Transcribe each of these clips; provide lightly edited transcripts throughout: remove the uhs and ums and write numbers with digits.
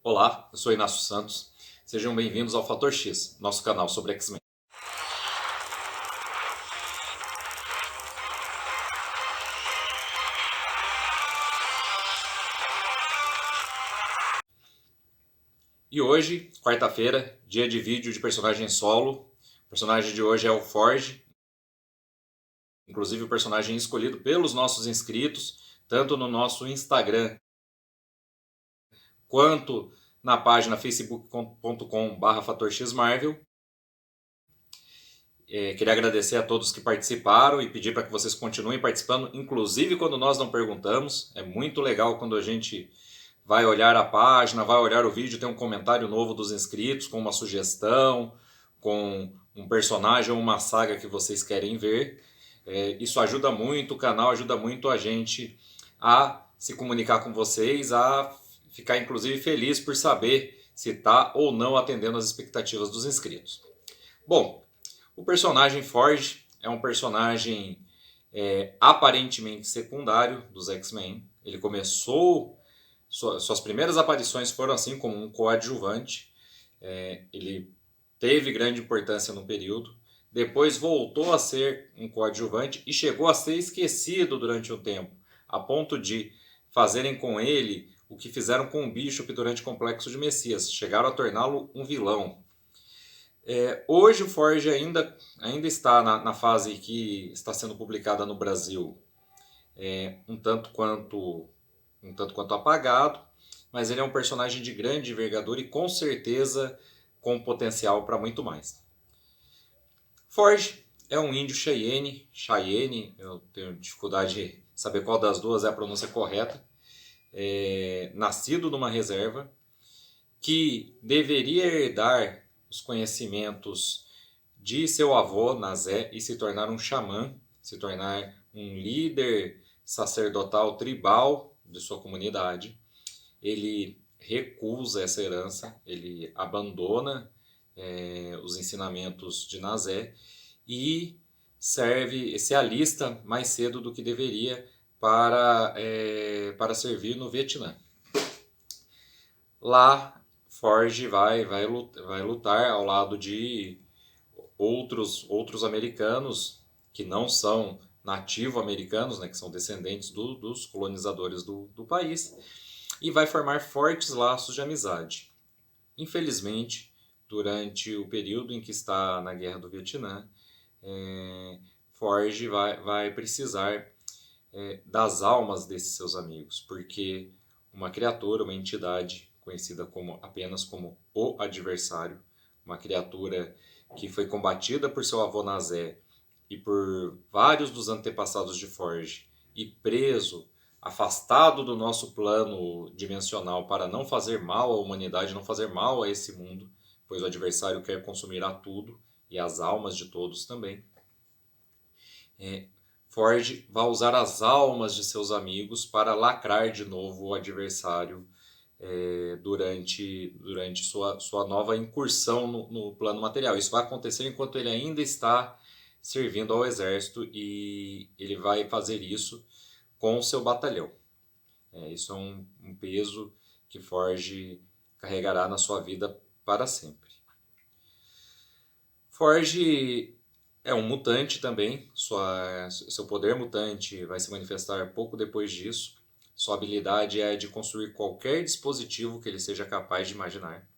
Olá, eu sou Inácio Santos. Sejam bem-vindos ao Fator X, nosso canal sobre X-Men. E hoje, quarta-feira, dia de vídeo de personagem solo. O personagem de hoje é o Forge, inclusive o personagem escolhido pelos nossos inscritos, tanto no nosso Instagram quanto na página facebook.com/fatorxmarvel. Queria agradecer a todos que participaram e pedir para que vocês continuem participando, inclusive quando nós não perguntamos. É muito legal quando a gente vai olhar a página, vai olhar o vídeo, tem um comentário novo dos inscritos, com uma sugestão, com um personagem ou uma saga que vocês querem ver. Isso ajuda muito, o canal ajuda muito a gente a se comunicar com vocês, a ficar inclusive feliz por saber se está ou não atendendo às expectativas dos inscritos. Bom, o personagem Forge é um personagem aparentemente secundário dos X-Men. Ele começou, suas primeiras aparições foram assim como um coadjuvante. Ele teve grande importância no período. Depois voltou a ser um coadjuvante e chegou a ser esquecido durante um tempo, a ponto de fazerem com ele o que fizeram com o Bishop durante o Complexo de Messias. Chegaram a torná-lo um vilão. Hoje o Forge ainda está na fase que está sendo publicada no Brasil, um tanto quanto apagado, mas ele é um personagem de grande envergadura e com certeza com potencial para muito mais. Forge é um índio Cheyenne, eu tenho dificuldade de saber qual das duas é a pronúncia correta, nascido numa reserva, que deveria herdar os conhecimentos de seu avô, Nazé, e se tornar um xamã, se tornar um líder sacerdotal tribal de sua comunidade. Ele recusa essa herança, ele abandona os ensinamentos de Nazé e se alista mais cedo do que deveria para servir no Vietnã. Lá, Forge vai lutar ao lado de outros americanos que não são nativo-americanos, né, que são descendentes dos colonizadores do país, e vai formar fortes laços de amizade. Infelizmente, durante o período em que está na Guerra do Vietnã, Forge vai precisar das almas desses seus amigos, porque uma criatura, uma entidade conhecida apenas como o Adversário, uma criatura que foi combatida por seu avô Nazé e por vários dos antepassados de Forge e preso, afastado do nosso plano dimensional para não fazer mal à humanidade, não fazer mal a esse mundo, pois o adversário quer consumir a tudo e as almas de todos também. Forge vai usar as almas de seus amigos para lacrar de novo o adversário durante sua nova incursão no plano material. Isso vai acontecer enquanto ele ainda está servindo ao exército e ele vai fazer isso com o seu batalhão. Isso é um peso que Forge carregará na sua vida para sempre. Forge é um mutante também, seu poder mutante vai se manifestar pouco depois disso. Sua habilidade é de construir qualquer dispositivo que ele seja capaz de imaginar.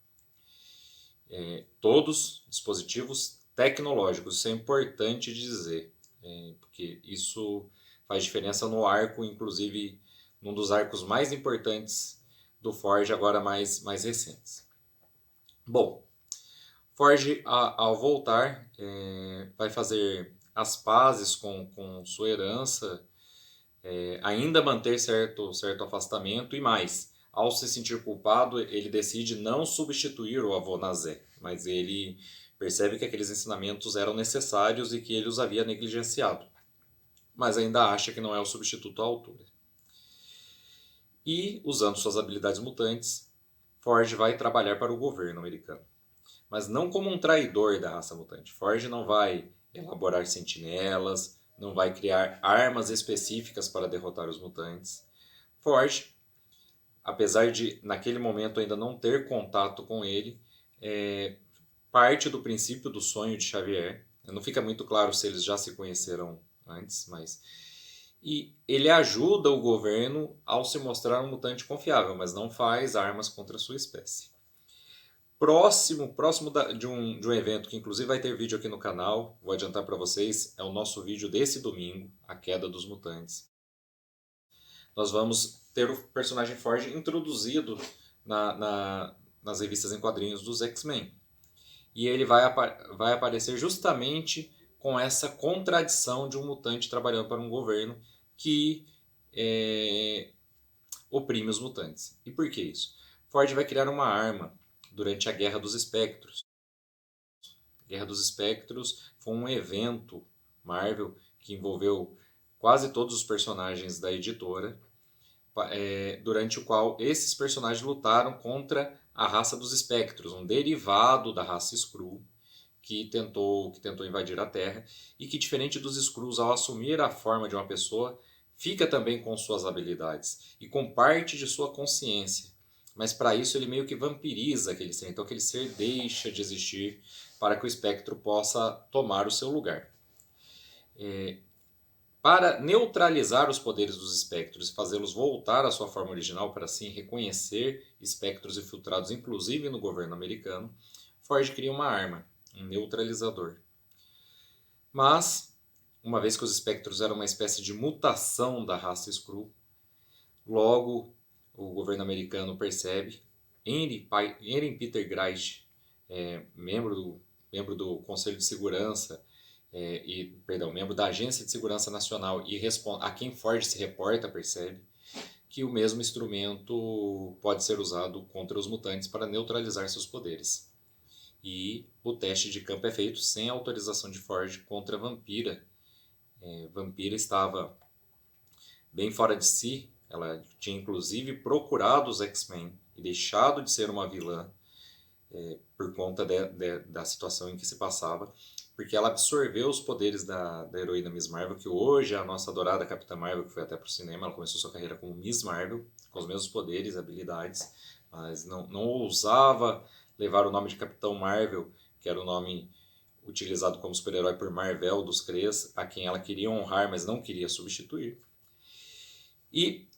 Todos dispositivos tecnológicos, isso é importante dizer, porque isso faz diferença no arco, inclusive num dos arcos mais importantes do Forge, agora mais recentes. Bom, Forge, ao voltar, vai fazer as pazes com sua herança, ainda manter certo afastamento e mais. Ao se sentir culpado, ele decide não substituir o avô Nazé, mas ele percebe que aqueles ensinamentos eram necessários e que ele os havia negligenciado. Mas ainda acha que não é o substituto à altura. E, usando suas habilidades mutantes, Forge vai trabalhar para o governo americano. Mas não como um traidor da raça mutante. Forge não vai elaborar sentinelas, não vai criar armas específicas para derrotar os mutantes. Forge apesar de naquele momento ainda não ter contato com ele, parte do princípio do sonho de Xavier. Não fica muito claro se eles já se conheceram antes, mas... E ele ajuda o governo ao se mostrar um mutante confiável, mas não faz armas contra a sua espécie. Próximo de um evento que inclusive vai ter vídeo aqui no canal, vou adiantar para vocês, é o nosso vídeo desse domingo, a queda dos mutantes. Nós vamos ter o personagem Forge introduzido nas revistas em quadrinhos dos X-Men. E ele vai aparecer justamente com essa contradição de um mutante trabalhando para um governo que oprime os mutantes. E por que isso? Forge vai criar uma arma durante a Guerra dos Espectros. A Guerra dos Espectros foi um evento Marvel que envolveu quase todos os personagens da editora, durante o qual esses personagens lutaram contra a raça dos Espectros, um derivado da raça Skrull, que tentou invadir a Terra e que, diferente dos Skrulls, ao assumir a forma de uma pessoa, fica também com suas habilidades e com parte de sua consciência. Mas para isso ele meio que vampiriza aquele ser, então aquele ser deixa de existir para que o espectro possa tomar o seu lugar. Para neutralizar os poderes dos espectros e fazê-los voltar à sua forma original, para assim reconhecer espectros infiltrados, inclusive no governo americano, Forge cria uma arma, um neutralizador. Mas, uma vez que os espectros eram uma espécie de mutação da raça Skrull, logo o governo americano percebe, Eren Peter Graich, membro do Conselho de Segurança, membro da Agência de Segurança Nacional e a quem Forge se reporta, percebe que o mesmo instrumento pode ser usado contra os mutantes para neutralizar seus poderes. E o teste de campo é feito sem autorização de Forge contra a Vampira. Vampira estava bem fora de si, ela tinha inclusive procurado os X-Men e deixado de ser uma vilã por conta da situação em que se passava, porque ela absorveu os poderes da heroína Miss Marvel, que hoje é a nossa adorada Capitã Marvel, que foi até para o cinema. Ela começou sua carreira como Miss Marvel, com os mesmos poderes e habilidades, mas não ousava levar o nome de Capitão Marvel, que era o nome utilizado como super-herói por Marvel dos Kree, a quem ela queria honrar, mas não queria substituir. E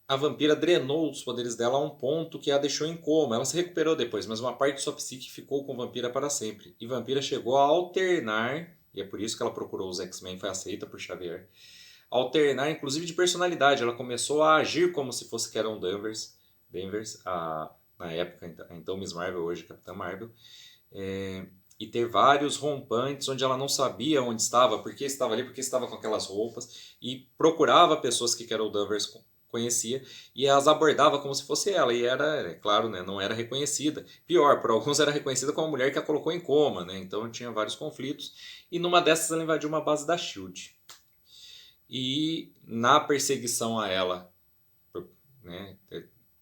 a vampira drenou os poderes dela a um ponto que a deixou em coma. Ela se recuperou depois, mas uma parte de sua psique ficou com vampira para sempre. E vampira chegou a alternar, e é por isso que ela procurou os X-Men, foi aceita por Xavier, alternar inclusive de personalidade. Ela começou a agir como se fosse Carol Danvers, na época, então Miss Marvel, hoje Capitã Marvel, e ter vários rompantes onde ela não sabia onde estava, por que estava ali, porque estava com aquelas roupas, e procurava pessoas que Carol Danvers conhecia e as abordava como se fosse ela, e era, claro, né, não era reconhecida. Pior, por alguns era reconhecida como a mulher que a colocou em coma, né, então tinha vários conflitos, e numa dessas ela invadiu uma base da SHIELD. E na perseguição a ela, né,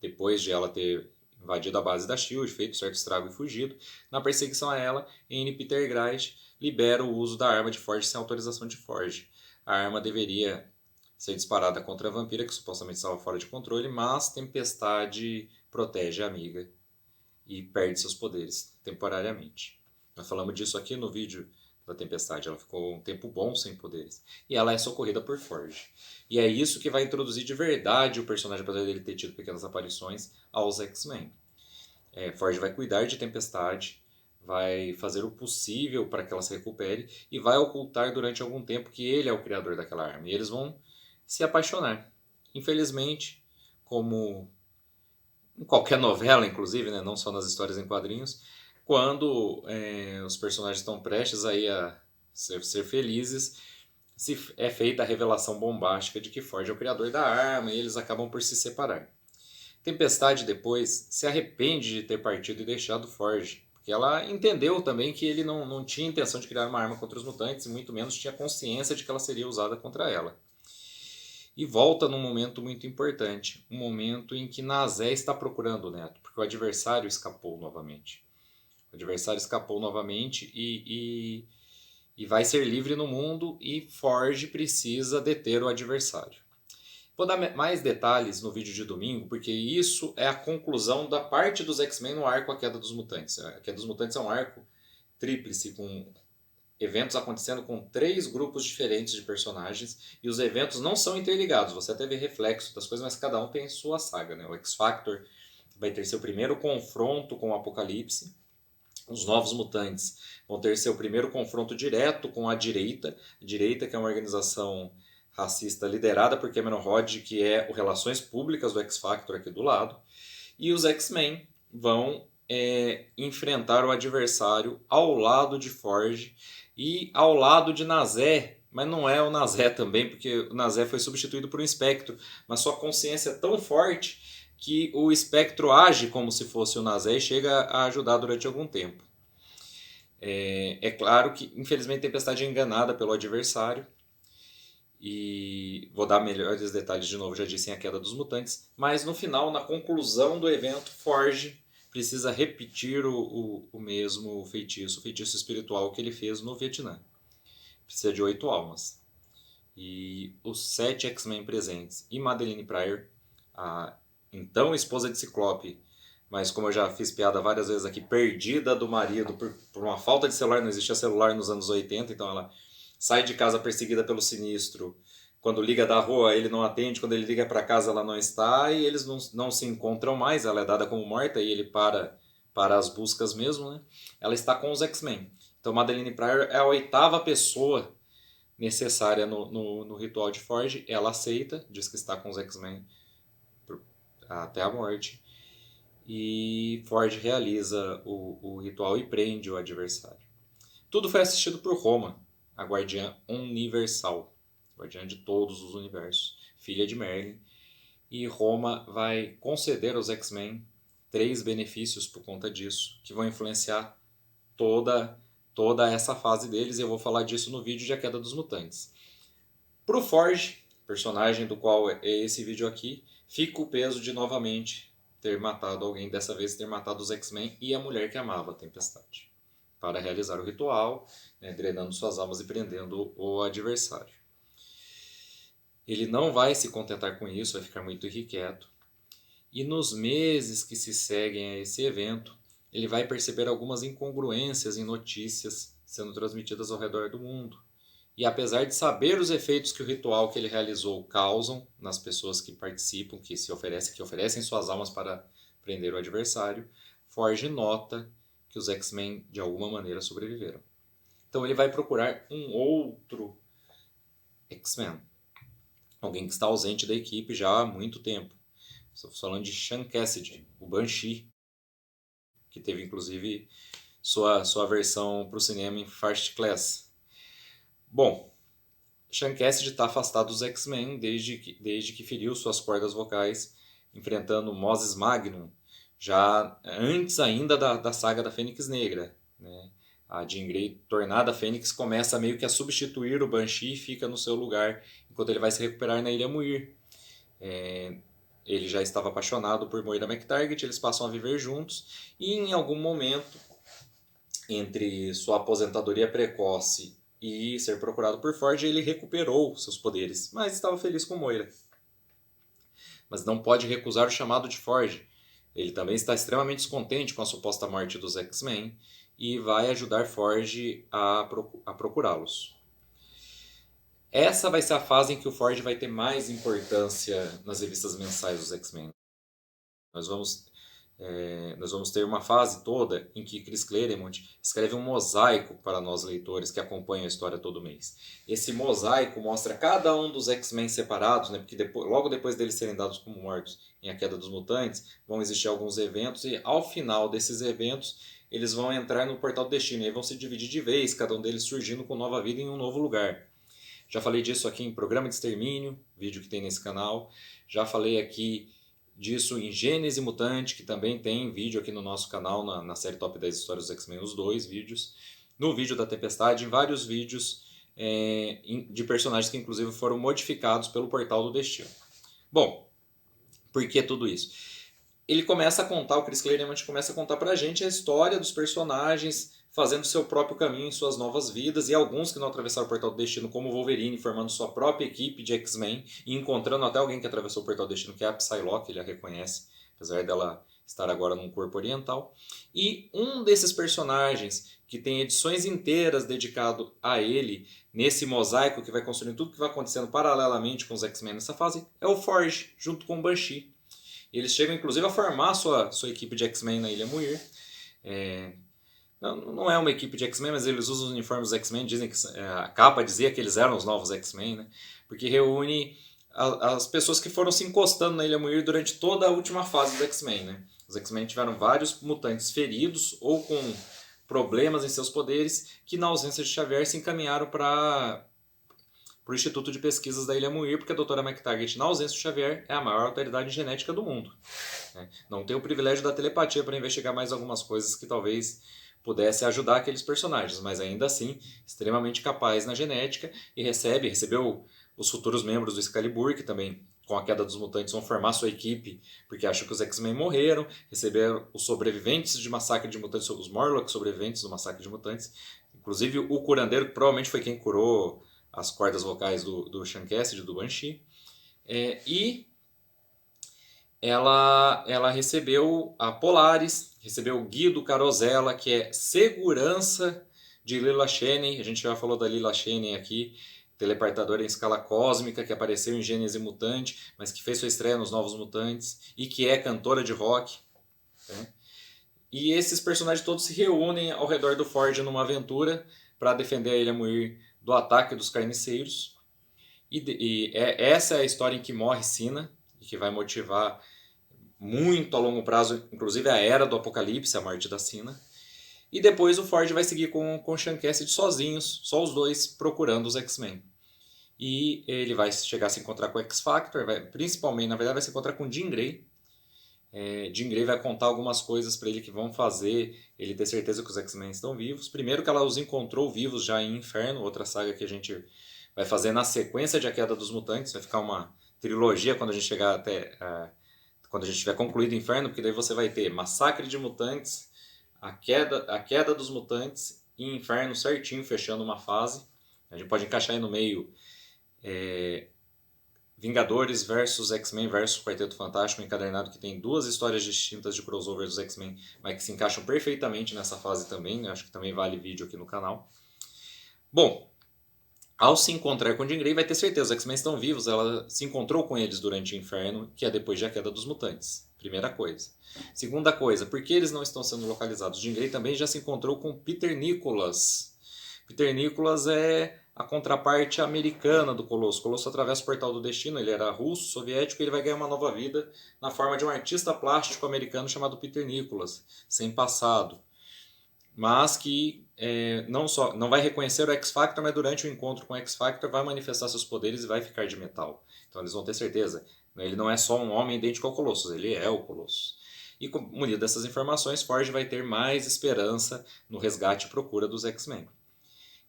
depois de ela ter invadido a base da SHIELD, feito certo estrago e fugido, na perseguição a ela, N. Peter Graich libera o uso da arma de Forge sem autorização de Forge. A arma deveria ser disparada contra a vampira, que supostamente estava fora de controle, mas Tempestade protege a amiga e perde seus poderes temporariamente. Nós falamos disso aqui no vídeo da Tempestade. Ela ficou um tempo bom sem poderes. E ela é socorrida por Forge. E é isso que vai introduzir de verdade o personagem, apesar dele ter tido pequenas aparições, aos X-Men. Forge vai cuidar de Tempestade, vai fazer o possível para que ela se recupere e vai ocultar durante algum tempo que ele é o criador daquela arma. E eles vão se apaixonar. Infelizmente, como em qualquer novela, inclusive, né, não só nas histórias em quadrinhos, quando os personagens estão prestes aí a ser felizes, é feita a revelação bombástica de que Forge é o criador da arma e eles acabam por se separar. Tempestade depois se arrepende de ter partido e deixado Forge, porque ela entendeu também que ele não tinha intenção de criar uma arma contra os mutantes e muito menos tinha consciência de que ela seria usada contra ela. E volta num momento muito importante, um momento em que Nazé está procurando o neto, porque o adversário escapou novamente. O adversário escapou novamente e vai ser livre no mundo, e Forge precisa deter o adversário. Vou dar mais detalhes no vídeo de domingo, porque isso é a conclusão da parte dos X-Men no arco A Queda dos Mutantes. A Queda dos Mutantes é um arco tríplice, com eventos acontecendo com 3 grupos diferentes de personagens, e os eventos não são interligados, você até vê reflexo das coisas, mas cada um tem sua saga, né? O X-Factor vai ter seu primeiro confronto com o Apocalipse, os Novos Mutantes vão ter seu primeiro confronto direto com a Direita que é uma organização racista liderada por Cameron Hodge, que é o Relações Públicas do X-Factor aqui do lado, e os X-Men vão enfrentar o adversário ao lado de Forge e ao lado de Nazé, mas não é o Nazé também, porque o Nazé foi substituído por um espectro, mas sua consciência é tão forte que o espectro age como se fosse o Nazé e chega a ajudar durante algum tempo. É claro que, infelizmente, a Tempestade é enganada pelo adversário, e vou dar melhores detalhes de novo, já disse em A Queda dos Mutantes, mas no final, na conclusão do evento, Forge precisa repetir o mesmo feitiço, o feitiço espiritual que ele fez no Vietnã. Precisa de 8 almas. E os 7 X-Men presentes e Madeline Pryor, a então esposa de Ciclope, mas como eu já fiz piada várias vezes aqui, perdida do marido por uma falta de celular, não existia celular nos anos 80, então ela sai de casa perseguida pelo Sinistro. Quando liga da rua, ele não atende. Quando ele liga para casa, ela não está. E eles não se encontram mais. Ela é dada como morta e ele para as buscas mesmo, né? Ela está com os X-Men. Então, Madeline Pryor é a 8ª pessoa necessária no ritual de Forge. Ela aceita, diz que está com os X-Men até a morte. E Forge realiza o ritual e prende o adversário. Tudo foi assistido por Roma, a Guardiã Universal, guardiã de todos os universos, filha de Merlin. E Roma vai conceder aos X-Men 3 benefícios por conta disso, que vão influenciar toda essa fase deles, e eu vou falar disso no vídeo de A Queda dos Mutantes. Pro Forge, personagem do qual é esse vídeo aqui, fica o peso de novamente ter matado alguém, dessa vez ter matado os X-Men e a mulher que amava a Tempestade, para realizar o ritual, né, drenando suas almas e prendendo o adversário. Ele não vai se contentar com isso, vai ficar muito irrequieto. E nos meses que se seguem a esse evento, ele vai perceber algumas incongruências em notícias sendo transmitidas ao redor do mundo. E apesar de saber os efeitos que o ritual que ele realizou causam nas pessoas que participam, que oferecem suas almas para prender o adversário, Forge nota que os X-Men de alguma maneira sobreviveram. Então ele vai procurar um outro X-Men, alguém que está ausente da equipe já há muito tempo. Estou falando de Sean Cassidy, o Banshee, que teve inclusive sua versão para o cinema em First Class. Bom, Sean Cassidy está afastado dos X-Men desde que feriu suas cordas vocais, enfrentando Moses Magnum, já antes ainda da saga da Fênix Negra, né? A Jean Grey, tornada Fênix, começa meio que a substituir o Banshee e fica no seu lugar, enquanto ele vai se recuperar na Ilha Muir. Ele já estava apaixonado por Moira McTaggart, eles passam a viver juntos, e em algum momento, entre sua aposentadoria precoce e ser procurado por Forge, ele recuperou seus poderes, mas estava feliz com Moira. Mas não pode recusar o chamado de Forge. Ele também está extremamente descontente com a suposta morte dos X-Men e vai ajudar Forge a procurá-los. Essa vai ser a fase em que o Forge vai ter mais importância nas revistas mensais dos X-Men. Nós vamos ter uma fase toda em que Chris Claremont escreve um mosaico para nós leitores que acompanham a história todo mês. Esse mosaico mostra cada um dos X-Men separados, né, porque logo depois deles serem dados como mortos em A Queda dos Mutantes, vão existir alguns eventos, e ao final desses eventos eles vão entrar no Portal do Destino, e aí vão se dividir de vez, cada um deles surgindo com nova vida em um novo lugar. Já falei disso aqui em Programa de Extermínio, vídeo que tem nesse canal. Já falei aqui disso em Gênese Mutante, que também tem vídeo aqui no nosso canal, na série Top 10 Histórias dos X-Men, os 2 vídeos. No vídeo da Tempestade, em vários vídeos de personagens que inclusive foram modificados pelo Portal do Destino. Bom, por que tudo isso? Ele começa a contar, o Chris Claremont começa a contar pra gente a história dos personagens, fazendo seu próprio caminho em suas novas vidas, e alguns que não atravessaram o Portal do Destino, como o Wolverine, formando sua própria equipe de X-Men e encontrando até alguém que atravessou o Portal do Destino, que é a Psylocke, ele a reconhece, apesar dela estar agora num corpo oriental. E um desses personagens que tem edições inteiras dedicado a ele, nesse mosaico que vai construindo tudo que vai acontecendo paralelamente com os X-Men nessa fase, é o Forge, junto com o Banshee. Eles chegam inclusive a formar sua equipe de X-Men na Ilha Muir. Não é uma equipe de X-Men, mas eles usam os uniformes dos X-Men, dizem que a capa dizia que eles eram os novos X-Men, né? Porque reúne as pessoas que foram se encostando na Ilha Muir durante toda a última fase dos X-Men, né? Os X-Men tiveram vários mutantes feridos ou com problemas em seus poderes que, na ausência de Xavier, se encaminharam para o Instituto de Pesquisas da Ilha Muir, porque a doutora McTaggart, na ausência de Xavier, é a maior autoridade genética do mundo, né? Não tem o privilégio da telepatia para investigar mais algumas coisas que talvez pudesse ajudar aqueles personagens, mas ainda assim extremamente capaz na genética, e recebeu os futuros membros do Excalibur, que também com a queda dos mutantes vão formar sua equipe porque acham que os X-Men morreram, receberam os sobreviventes de Massacre de Mutantes, os Morlocks sobreviventes do Massacre de Mutantes, inclusive o curandeiro, que provavelmente foi quem curou as cordas vocais do Sean Cassidy, do Banshee, e ela recebeu a Polaris, recebeu o Guido Carosella, que é segurança de Lila Cheney. A gente já falou da Lila Cheney aqui, teleportadora em escala cósmica, que apareceu em Gênese Mutante, mas que fez sua estreia nos Novos Mutantes, e que é cantora de rock, né? E esses personagens todos se reúnem ao redor do Forge numa aventura para defender a Ilha Muir do ataque dos carniceiros. Essa é a história em que morre Sina, e que vai motivar muito a longo prazo, inclusive a Era do Apocalipse, a morte da Sina. E depois o Forge vai seguir com o Sean Cassidy sozinhos, só os dois procurando os X-Men. E ele vai chegar a se encontrar com o X-Factor, principalmente, na verdade, vai se encontrar com Jean Grey. Jean Grey vai contar algumas coisas para ele que vão fazer ele ter certeza que os X-Men estão vivos. Primeiro que ela os encontrou vivos já em Inferno, outra saga que a gente vai fazer na sequência de A Queda dos Mutantes. Vai ficar uma trilogia quando a gente chegar até... quando a gente tiver concluído o Inferno, porque daí você vai ter Massacre de Mutantes, a queda dos Mutantes e Inferno certinho, fechando uma fase. A gente pode encaixar aí no meio Vingadores versus X-Men versus Quarteto Fantástico, um encadernado que tem duas histórias distintas de crossover dos X-Men, mas que se encaixam perfeitamente nessa fase também, né? Acho que também vale vídeo aqui no canal. Bom, ao se encontrar com Jean Grey, vai ter certeza, os X-Men estão vivos, ela se encontrou com eles durante o Inferno, que é depois da Queda dos Mutantes. Primeira coisa. Segunda coisa, por que eles não estão sendo localizados? Jean Grey também já se encontrou com Peter Nicholas. Peter Nicholas é a contraparte americana do Colosso. O Colosso atravessa o Portal do Destino, ele era russo, soviético, e ele vai ganhar uma nova vida na forma de um artista plástico americano chamado Peter Nicholas, sem passado. Mas que não vai reconhecer o X-Factor, mas durante o encontro com o X-Factor vai manifestar seus poderes e vai ficar de metal. Então eles vão ter certeza. Ele não é só um homem idêntico ao Colossus, ele é o Colossus. E munido dessas informações, Forge vai ter mais esperança no resgate e procura dos X-Men.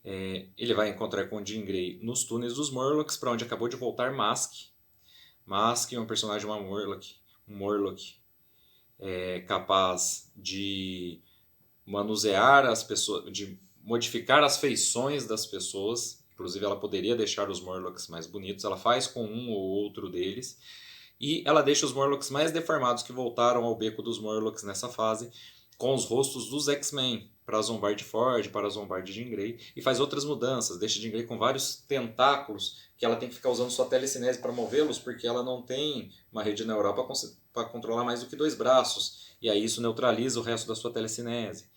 Ele vai encontrar com Jean Grey nos túneis dos Morlocks, para onde acabou de voltar Mask. Mask é um personagem, um Morlock capaz de manusear as pessoas, de modificar as feições das pessoas. Inclusive ela poderia deixar os Morlocks mais bonitos, ela faz com um ou outro deles, e ela deixa os Morlocks mais deformados, que voltaram ao beco dos Morlocks nessa fase, com os rostos dos X-Men, para zombar de Forge, para zombar de Jean Grey, e faz outras mudanças, deixa Jean Grey com vários tentáculos, que ela tem que ficar usando sua telecinese para movê-los, porque ela não tem uma rede neural para controlar mais do que 2 braços, e aí isso neutraliza o resto da sua telecinese.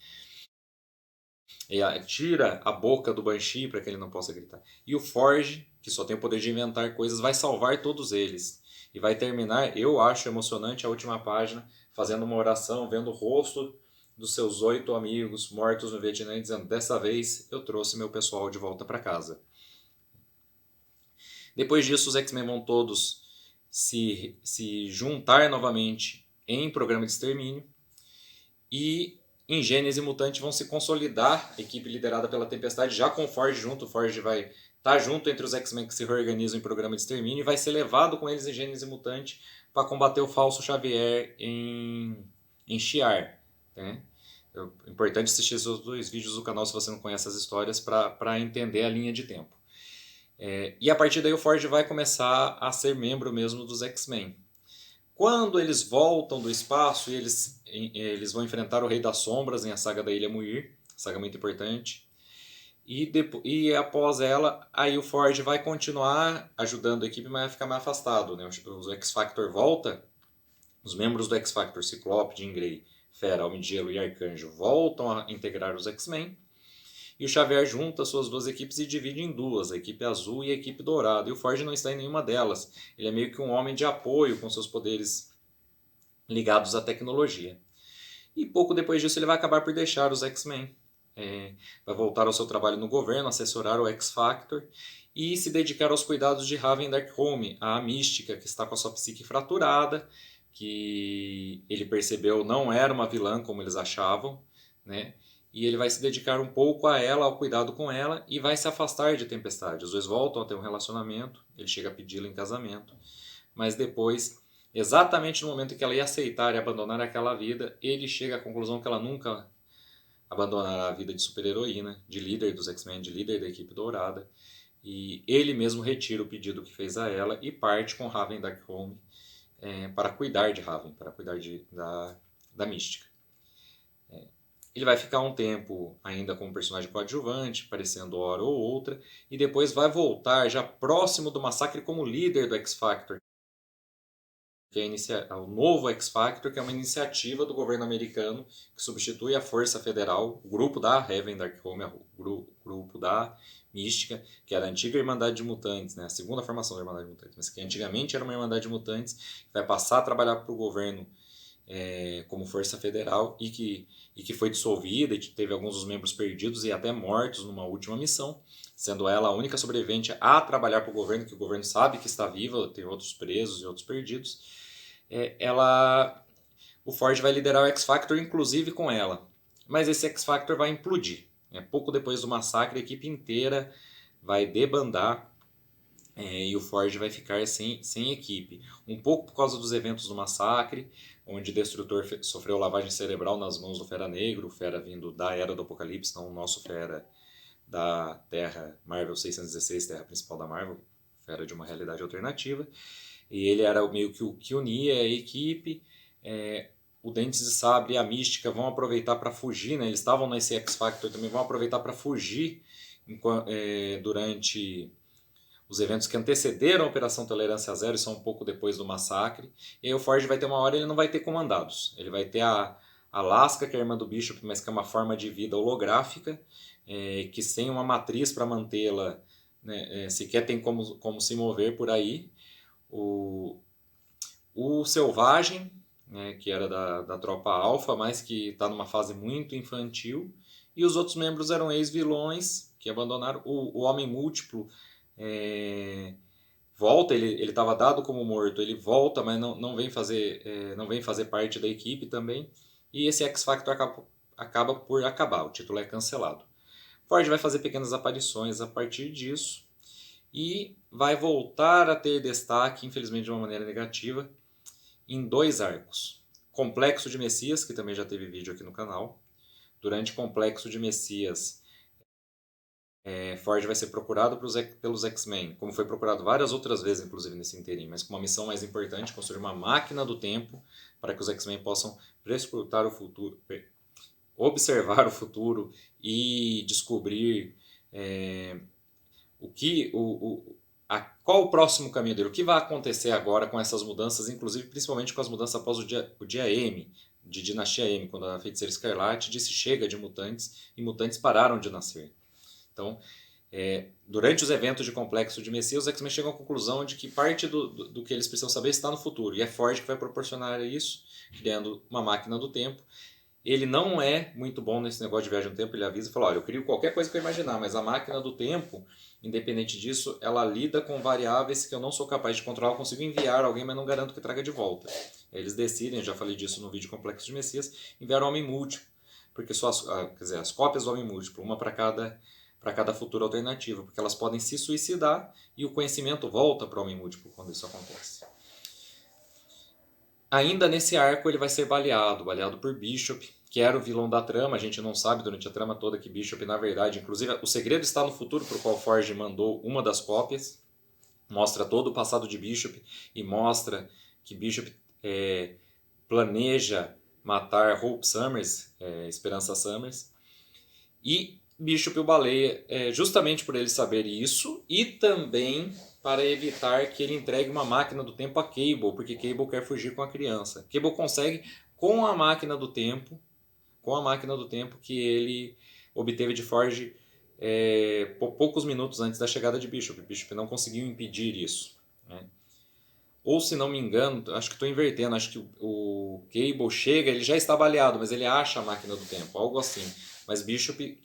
E tira a boca do Banshee para que ele não possa gritar. E o Forge, que só tem o poder de inventar coisas, vai salvar todos eles. E vai terminar, eu acho emocionante, a última página, fazendo uma oração, vendo o rosto dos seus 8 amigos mortos no Vietnã, dizendo: dessa vez eu trouxe meu pessoal de volta para casa. Depois disso, os X-Men vão todos se juntar novamente em programa de extermínio, e em Gênese Mutante vão se consolidar, a equipe liderada pela Tempestade, já com o Forge junto. O Forge vai estar junto entre os X-Men que se reorganizam em programa de extermínio, e vai ser levado com eles em Gênese Mutante para combater o falso Xavier em Shi'ar, né? É importante assistir esses 2 vídeos do canal se você não conhece as histórias para entender a linha de tempo. E a partir daí o Ford vai começar a ser membro mesmo dos X-Men. Quando eles voltam do espaço e eles vão enfrentar o Rei das Sombras em A Saga da Ilha Muir, saga muito importante. E após ela, aí o Ford vai continuar ajudando a equipe, mas vai ficar mais afastado. Né? O X-Factor volta, os membros do X-Factor, Ciclope, Jean Grey, Fera, Homem de Gelo e Arcanjo voltam a integrar os X-Men. E o Xavier junta suas 2 equipes e divide em 2, a equipe azul e a equipe dourada. E o Ford não está em nenhuma delas. Ele é meio que um homem de apoio com seus poderes ligados à tecnologia. E pouco depois disso ele vai acabar por deixar os X-Men. Vai voltar ao seu trabalho no governo, assessorar o X-Factor e se dedicar aos cuidados de Raven Darkholme, a mística que está com a sua psique fraturada, que ele percebeu não era uma vilã como eles achavam, né? E ele vai se dedicar um pouco a ela, ao cuidado com ela, e vai se afastar de Tempestade. Os 2 voltam a ter um relacionamento, ele chega a pedi-la em casamento, mas depois, exatamente no momento em que ela ia aceitar e abandonar aquela vida, ele chega à conclusão que ela nunca abandonará a vida de super-heroína, de líder dos X-Men, de líder da equipe dourada, e ele mesmo retira o pedido que fez a ela e parte com Raven Darkholme para cuidar de Raven, para cuidar da mística. Ele vai ficar um tempo ainda como personagem coadjuvante, aparecendo hora ou outra, e depois vai voltar já próximo do massacre como líder do X-Factor, que é o novo X-Factor, que é uma iniciativa do governo americano que substitui a Força Federal, o grupo da Raven Darkholme, o grupo da Mística, que era a antiga Irmandade de Mutantes, né? A segunda formação da Irmandade de Mutantes, mas que antigamente era uma Irmandade de Mutantes, que vai passar a trabalhar para o governo como Força Federal e que foi dissolvida e teve alguns dos membros perdidos e até mortos numa última missão, sendo ela a única sobrevivente a trabalhar para o governo, que o governo sabe que está viva, tem outros presos e outros perdidos. O Ford vai liderar o X-Factor, inclusive com ela, mas esse X-Factor vai implodir. Pouco depois do massacre, a equipe inteira vai debandar e o Ford vai ficar sem equipe. Um pouco por causa dos eventos do massacre, onde Destrutor sofreu lavagem cerebral nas mãos do Fera Negro, o Fera vindo da Era do Apocalipse, não o nosso Fera da Terra Marvel 616, Terra principal da Marvel, Fera de uma realidade alternativa. E ele era meio que o que unia a equipe. O Dentes de Sabre e a Mística vão aproveitar para fugir, né? Eles estavam nesse X-Factor também, vão aproveitar para fugir durante os eventos que antecederam a Operação Tolerância Zero, e são um pouco depois do massacre. E aí o Ford vai ter uma hora, ele não vai ter comandados. Ele vai ter a Alaska, que é a irmã do Bishop, mas que é uma forma de vida holográfica, que sem uma matriz para mantê-la, né, sequer tem como se mover por aí. O Selvagem, né, que era da tropa Alpha, mas que está numa fase muito infantil. E os outros membros eram ex-vilões que abandonaram. O Homem Múltiplo volta, ele estava dado como morto, ele volta, mas não vem fazer parte da equipe também. E esse X-Factor acaba por acabar, o título é cancelado. Ford vai fazer pequenas aparições a partir disso e vai voltar a ter destaque, infelizmente de uma maneira negativa, em 2 arcos. Complexo de Messias, que também já teve vídeo aqui no canal. Durante Complexo de Messias, Ford vai ser procurado pelos X-Men, como foi procurado várias outras vezes, inclusive nesse interim, mas com uma missão mais importante, construir uma máquina do tempo para que os X-Men possam prescrutar o futuro, observar o futuro e descobrir qual o próximo caminho dele, o que vai acontecer agora com essas mudanças, inclusive principalmente com as mudanças após o dia M, de Dinastia M, quando a Feiticeira Escarlate disse chega de mutantes e mutantes pararam de nascer. Então, durante os eventos de Complexo de Messias, os X-Men chegam à conclusão de que parte do que eles precisam saber está no futuro. E é Ford que vai proporcionar isso, criando uma máquina do tempo. Ele não é muito bom nesse negócio de viagem no tempo, ele avisa e fala, olha, eu crio qualquer coisa que eu imaginar, mas a máquina do tempo, independente disso, ela lida com variáveis que eu não sou capaz de controlar, eu consigo enviar alguém, mas não garanto que traga de volta. Eles decidem, eu já falei disso no vídeo Complexo de Messias, enviar o Homem Múltiplo, porque as cópias do Homem Múltiplo, uma para cada futuro alternativo, porque elas podem se suicidar e o conhecimento volta para o Homem Múltiplo quando isso acontece. Ainda nesse arco ele vai ser baleado por Bishop, que era o vilão da trama. A gente não sabe durante a trama toda que Bishop, na verdade, inclusive o segredo está no futuro, para o qual Forge mandou uma das cópias. Mostra todo o passado de Bishop e mostra que Bishop planeja matar Hope Summers, Esperança Summers. E Bishop o baleia justamente por ele saber isso e também para evitar que ele entregue uma máquina do tempo a Cable, porque Cable quer fugir com a criança. Cable consegue com a máquina do tempo, que ele obteve de Forge poucos minutos antes da chegada de Bishop. Bishop não conseguiu impedir isso, né? Ou se não me engano, acho que estou invertendo, acho que o Cable chega, ele já está baleado, mas ele acha a máquina do tempo, algo assim. Mas Bishop,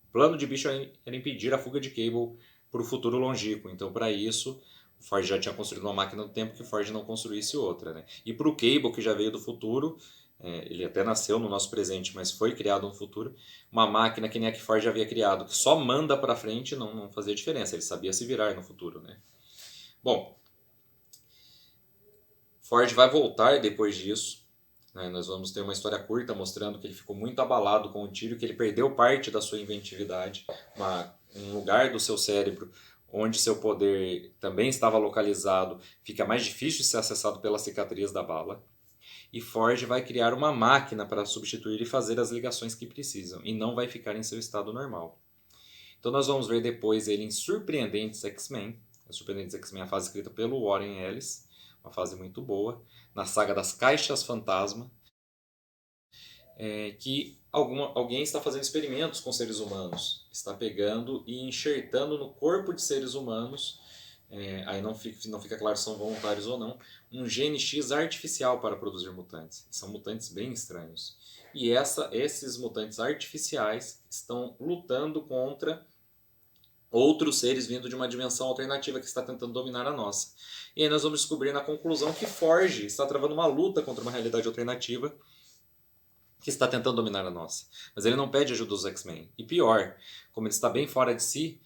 o plano de Bishop era impedir a fuga de Cable para o futuro longínquo. Então, para isso, o Forge já tinha construído uma máquina do tempo que o Forge não construísse outra, né? E para o Cable, que já veio do futuro, ele até nasceu no nosso presente, mas foi criado no futuro, uma máquina que nem a que Forge havia criado, que só manda para frente, não fazia diferença, ele sabia se virar no futuro, né? Bom, Forge vai voltar depois disso, né? Nós vamos ter uma história curta mostrando que ele ficou muito abalado com o tiro, que ele perdeu parte da sua inventividade, um lugar do seu cérebro onde seu poder também estava localizado, fica mais difícil de ser acessado pela cicatriz da bala. E Forge vai criar uma máquina para substituir e fazer as ligações que precisam, e não vai ficar em seu estado normal. Então nós vamos ver depois ele em Surpreendentes X-Men. Surpreendentes X-Men é a fase escrita pelo Warren Ellis, uma fase muito boa, na saga das Caixas Fantasma, que alguém está fazendo experimentos com seres humanos, está pegando e enxertando no corpo de seres humanos, aí não fica claro se são voluntários ou não, um gene X artificial para produzir mutantes. São mutantes bem estranhos. E esses mutantes artificiais estão lutando contra outros seres vindo de uma dimensão alternativa que está tentando dominar a nossa. E aí nós vamos descobrir na conclusão que Forge está travando uma luta contra uma realidade alternativa que está tentando dominar a nossa. Mas ele não pede ajuda dos X-Men. E pior, como ele está bem fora de si,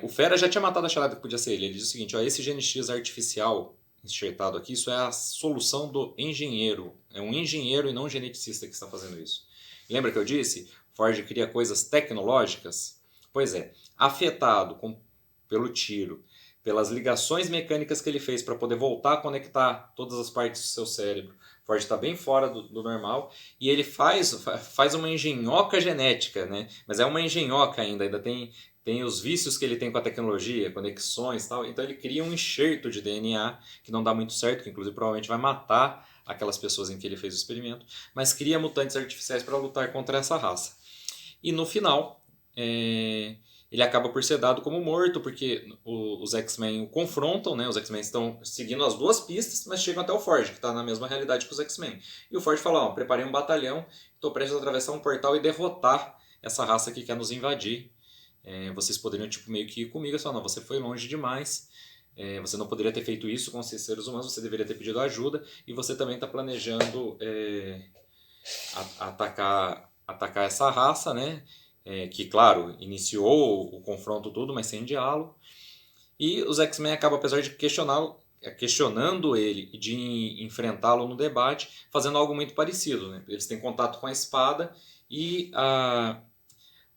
o Fera já tinha matado a charada que podia ser ele. Ele diz o seguinte, ó, esse GNX artificial enxertado aqui, isso é a solução do engenheiro. É um engenheiro e não um geneticista que está fazendo isso. Lembra que eu disse? Forge cria coisas tecnológicas? Pois é, afetado pelo tiro, pelas ligações mecânicas que ele fez para poder voltar a conectar todas as partes do seu cérebro, Forge está bem fora do normal e ele faz uma engenhoca genética, né? Mas é uma engenhoca ainda tem os vícios que ele tem com a tecnologia, conexões e tal. Então ele cria um enxerto de DNA que não dá muito certo, que inclusive provavelmente vai matar aquelas pessoas em que ele fez o experimento, mas cria mutantes artificiais para lutar contra essa raça. E no final, ele acaba por ser dado como morto, porque os X-Men o confrontam, né? Os X-Men estão seguindo as duas pistas, mas chegam até o Forge, que está na mesma realidade que os X-Men. E o Forge fala, preparei um batalhão, estou prestes a atravessar um portal e derrotar essa raça que quer nos invadir. Vocês poderiam meio que ir comigo, só não, você foi longe demais, você não poderia ter feito isso com os seres humanos, você deveria ter pedido ajuda, e você também está planejando atacar essa raça, né? Que, claro, iniciou o confronto tudo, mas sem diálogo. E os X-Men acabam, apesar de questionando ele e de enfrentá-lo no debate, fazendo algo muito parecido, né? Eles têm contato com a espada e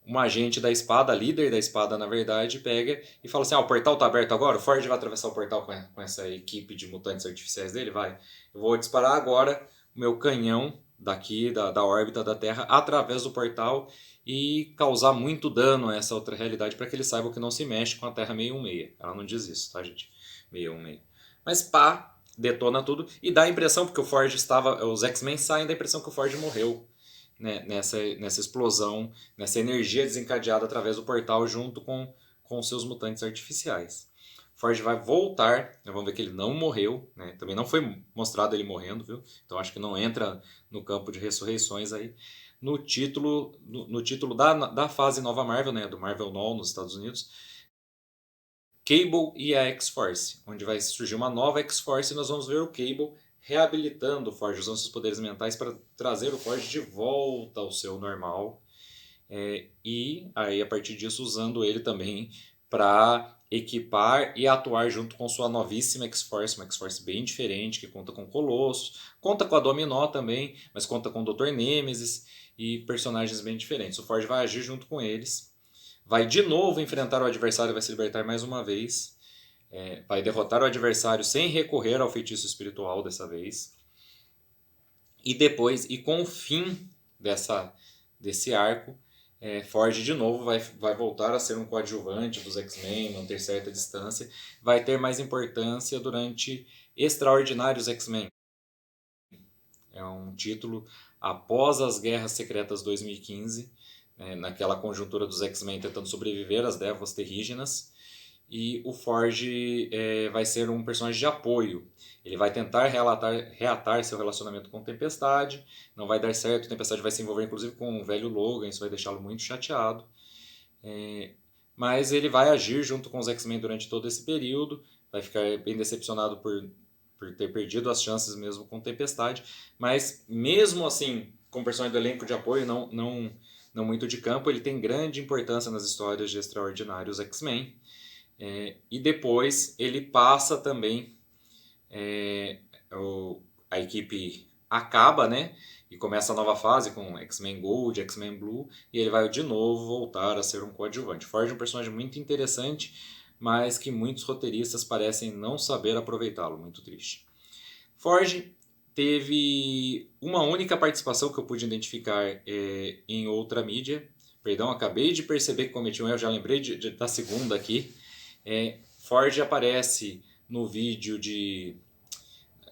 uma agente da espada, a líder da espada, na verdade, pega e fala assim, o portal está aberto agora? O Forge vai atravessar o portal com essa equipe de mutantes artificiais dele? Vai. Eu vou disparar agora o meu canhão daqui da órbita da Terra através do portal e causar muito dano a essa outra realidade para que eles saibam que não se mexe com a Terra 616. Ela não diz isso, tá, gente? 616. Mas pá, detona tudo e dá a impressão, porque o Forge os X-Men saem da impressão que o Forge morreu, né, nessa explosão, nessa energia desencadeada através do portal junto com seus mutantes artificiais. Forge vai voltar, vamos ver que ele não morreu, né? Também não foi mostrado ele morrendo, viu? Então acho que não entra no campo de ressurreições aí. No título da fase nova Marvel, né? Do Marvel Now nos Estados Unidos, Cable e a X-Force, onde vai surgir uma nova X-Force e nós vamos ver o Cable reabilitando o Forge, usando seus poderes mentais para trazer o Forge de volta ao seu normal. E aí, a partir disso, usando ele também para equipar e atuar junto com sua novíssima X-Force, uma X-Force bem diferente, que conta com Colossus, conta com a Dominó também, mas conta com o Dr. Nemesis e personagens bem diferentes. O Forge vai agir junto com eles, vai de novo enfrentar o adversário, vai se libertar mais uma vez, vai derrotar o adversário sem recorrer ao feitiço espiritual dessa vez, e depois, e com o fim desse arco, Forge de novo vai voltar a ser um coadjuvante dos X-Men, manter certa distância, vai ter mais importância durante Extraordinários X-Men. É um título após as Guerras Secretas 2015, naquela conjuntura dos X-Men tentando sobreviver às névoas terrígenas, e o Forge vai ser um personagem de apoio. Ele vai tentar reatar seu relacionamento com Tempestade, não vai dar certo, Tempestade vai se envolver inclusive com o velho Logan, isso vai deixá-lo muito chateado. Mas ele vai agir junto com os X-Men durante todo esse período, vai ficar bem decepcionado por ter perdido as chances mesmo com Tempestade, mas mesmo assim, como personagem do elenco de apoio, não muito de campo, ele tem grande importância nas histórias de Extraordinários X-Men. E depois ele passa também, a equipe acaba, né? E começa a nova fase com X-Men Gold, X-Men Blue, e ele vai de novo voltar a ser um coadjuvante. Forge é um personagem muito interessante, mas que muitos roteiristas parecem não saber aproveitá-lo, muito triste. Forge teve uma única participação que eu pude identificar em outra mídia. Perdão, acabei de perceber que cometi um erro, já lembrei da segunda aqui. Forge aparece no vídeo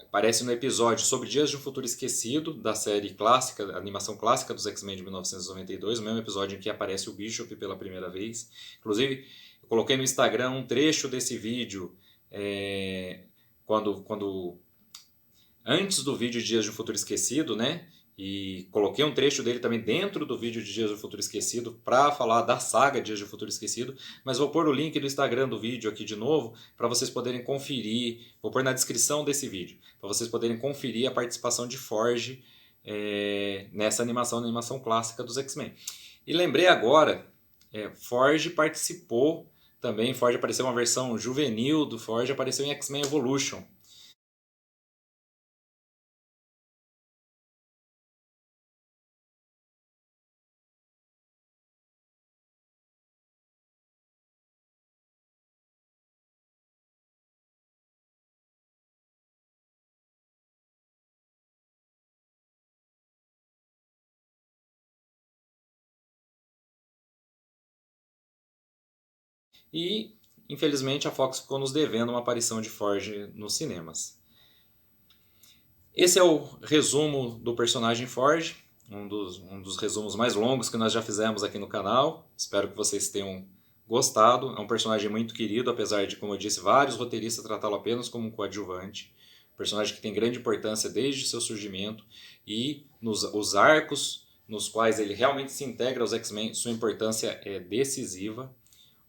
aparece no episódio sobre Dias de um Futuro Esquecido, da série clássica, a animação clássica dos X-Men de 1992, o mesmo episódio em que aparece o Bishop pela primeira vez. Inclusive, eu coloquei no Instagram um trecho desse vídeo, antes do vídeo de Dias de um Futuro Esquecido, né? E coloquei um trecho dele também dentro do vídeo de Dias do Futuro Esquecido para falar da saga Dias do Futuro Esquecido, mas vou pôr o link do Instagram do vídeo aqui de novo para vocês poderem conferir, vou pôr na descrição desse vídeo, para vocês poderem conferir a participação de Forge nessa animação clássica dos X-Men. E lembrei agora, Forge participou também, Forge apareceu uma versão juvenil do Forge, apareceu em X-Men Evolution. E, infelizmente, a Fox ficou nos devendo uma aparição de Forge nos cinemas. Esse é o resumo do personagem Forge, um dos resumos mais longos que nós já fizemos aqui no canal. Espero que vocês tenham gostado. É um personagem muito querido, apesar de, como eu disse, vários roteiristas tratá-lo apenas como um coadjuvante. Um personagem que tem grande importância desde seu surgimento, e os arcos nos quais ele realmente se integra aos X-Men, sua importância é decisiva.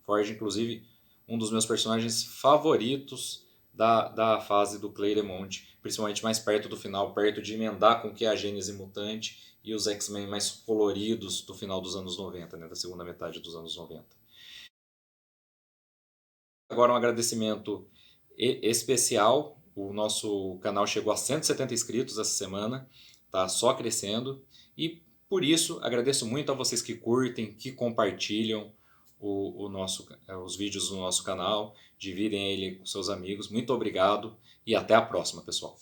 Forge, inclusive, um dos meus personagens favoritos da fase do Claremont, principalmente mais perto do final, perto de emendar com o que é a Gênese Mutante e os X-Men mais coloridos do final dos anos 90, né, da segunda metade dos anos 90. Agora um agradecimento especial, o nosso canal chegou a 170 inscritos essa semana, está só crescendo, e por isso agradeço muito a vocês que curtem, que compartilham os vídeos do nosso canal, dividem ele com seus amigos. Muito obrigado e até a próxima, pessoal.